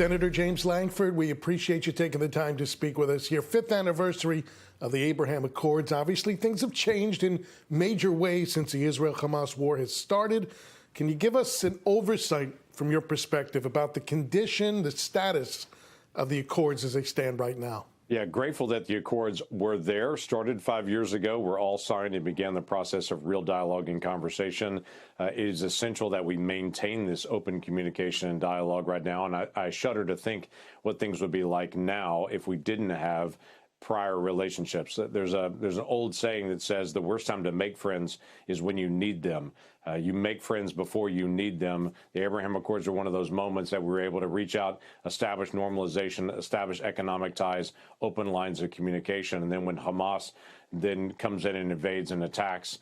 Senator James Lankford, we appreciate you taking the time to speak with us here. Fifth anniversary of the Abraham Accords. Obviously, things have changed in major ways since the Israel-Hamas war has started. Can you give us an oversight from your perspective about the condition, the status of the Accords as they stand right now? Yeah, grateful that the Accords were there, started 5 years ago, were all signed and began the process of real dialogue and conversation. It is essential that we maintain this open communication and dialogue right now. And I shudder to think what things would be like now if we didn't have prior relationships. There's an old saying that says the worst time to make friends is when you need them. You make friends before you need them. The Abraham Accords are one of those moments that we were able to reach out, establish normalization, establish economic ties, open lines of communication. And then when Hamas then comes in and invades and attacks,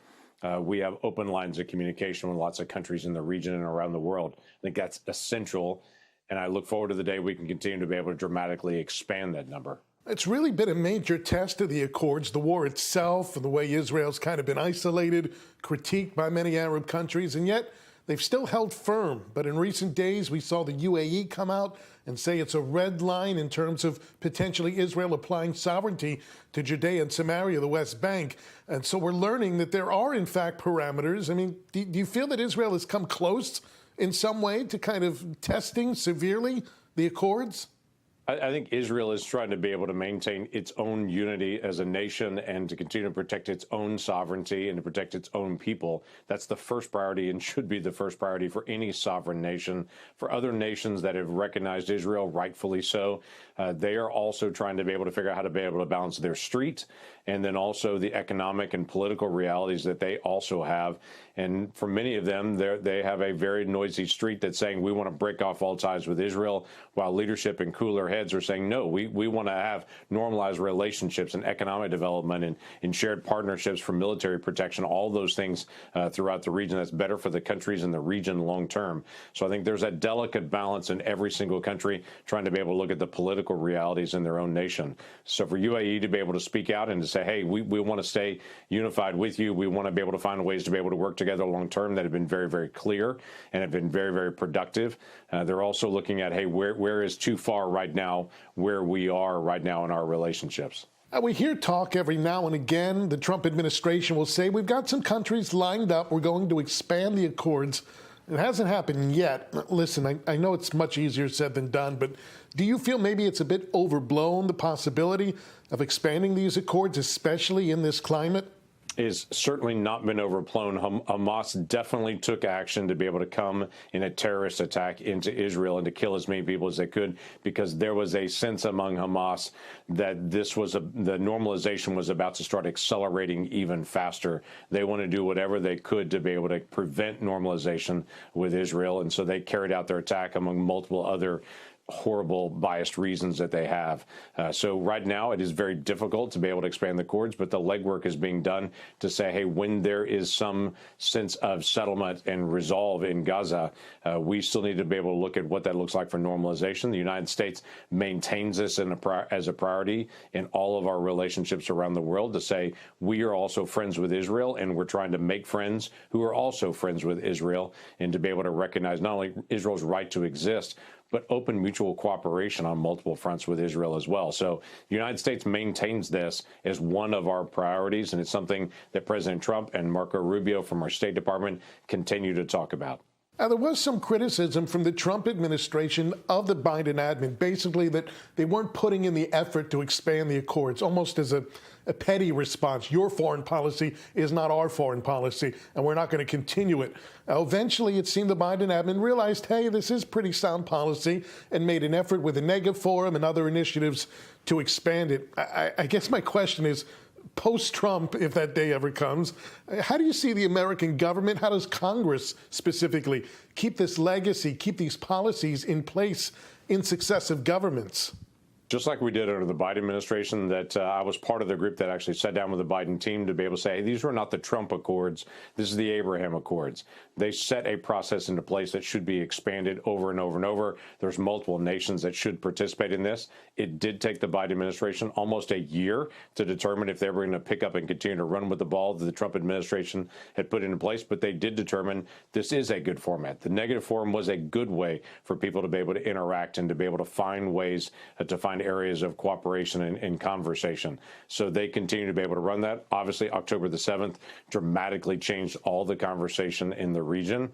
we have open lines of communication with lots of countries in the region and around the world. I think that's essential. And I look forward to the day we can continue to be able to dramatically expand that number. It's really been a major test of the Accords, the war itself, and the way Israel's kind of been isolated, critiqued by many Arab countries, and yet they've still held firm. But in recent days, we saw the UAE come out and say it's a red line in terms of potentially Israel applying sovereignty to Judea and Samaria, the West Bank. And so we're learning that there are, in fact, parameters. I mean, do you feel that Israel has come close in some way to kind of testing severely the Accords? I think Israel is trying to be able to maintain its own unity as a nation and to continue to protect its own sovereignty and to protect its own people. That's the first priority and should be the first priority for any sovereign nation. For other nations that have recognized Israel, rightfully so, they are also trying to be able to figure out how to be able to balance their street and then also the economic and political realities that they also have. And for many of them, they have a very noisy street that's saying we want to break off all ties with Israel, while leadership and cooler heads are saying, no, we want to have normalized relationships and economic development and shared partnerships for military protection, all those things throughout the region that's better for the countries in the region long term. So I think there's that delicate balance in every single country trying to be able to look at the political realities in their own nation. So for UAE to be able to speak out and to say, hey, we want to stay unified with you. We want to be able to find ways to be able to work together long term that have been very, very clear and have been very, very productive. They're also looking at, hey, where is too far right now, where we are right now in our relationships. We hear talk every now and again. The Trump administration will say, we've got some countries lined up. We're going to expand the Accords. It hasn't happened yet. Listen, I know it's much easier said than done, but do you feel maybe it's a bit overblown, the possibility of expanding these Accords, especially in this climate? Is certainly not been overblown. Hamas definitely took action to be able to come in a terrorist attack into Israel and to kill as many people as they could, because there was a sense among Hamas that the normalization was about to start accelerating even faster. They want to do whatever they could to be able to prevent normalization with Israel, and so they carried out their attack among multiple other horrible biased reasons that they have. So right now it is very difficult to be able to expand the Accords, but the legwork is being done to say, hey, when there is some sense of settlement and resolve in Gaza, we still need to be able to look at what that looks like for normalization. The United States maintains this as a priority in all of our relationships around the world, to say we are also friends with Israel and we're trying to make friends who are also friends with Israel, and to be able to recognize not only Israel's right to exist, but open mutual cooperation on multiple fronts with Israel as well. So the United States maintains this as one of our priorities, and it's something that President Trump and Marco Rubio from our State Department continue to talk about. Now, there was some criticism from the Trump administration of the Biden admin, basically that they weren't putting in the effort to expand the Accords, almost as a petty response. Your foreign policy is not our foreign policy, and we're not going to continue it. Eventually, it seemed the Biden admin realized, hey, this is pretty sound policy, and made an effort with the Nega Forum and other initiatives to expand it. I guess my question is, post-Trump, if that day ever comes, how do you see the American government, how does Congress specifically keep this legacy, keep these policies in place in successive governments? Just like we did under the Biden administration, that I was part of the group that actually sat down with the Biden team to be able to say, hey, these were not the Trump Accords. This is the Abraham Accords. They set a process into place that should be expanded over and over and over. There's multiple nations that should participate in this. It did take the Biden administration almost a year to determine if they were going to pick up and continue to run with the ball that the Trump administration had put into place, but they did determine this is a good format. The negative forum was a good way for people to be able to interact and to be able to find ways to find areas of cooperation and conversation. So they continue to be able to run that. Obviously, October the 7th dramatically changed all the conversation in the region.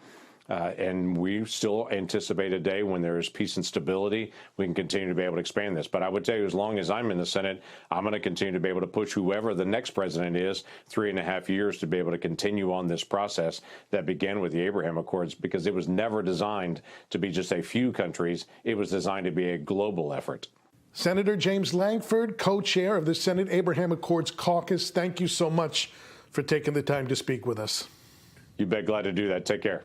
And we still anticipate a day when there is peace and stability, we can continue to be able to expand this. But I would tell you, as long as I'm in the Senate, I'm going to continue to be able to push whoever the next president is 3.5 years to be able to continue on this process that began with the Abraham Accords, because it was never designed to be just a few countries. It was designed to be a global effort. Senator James Lankford, co-chair of the Senate Abraham Accords Caucus, thank you so much for taking the time to speak with us. You bet. Glad to do that. Take care.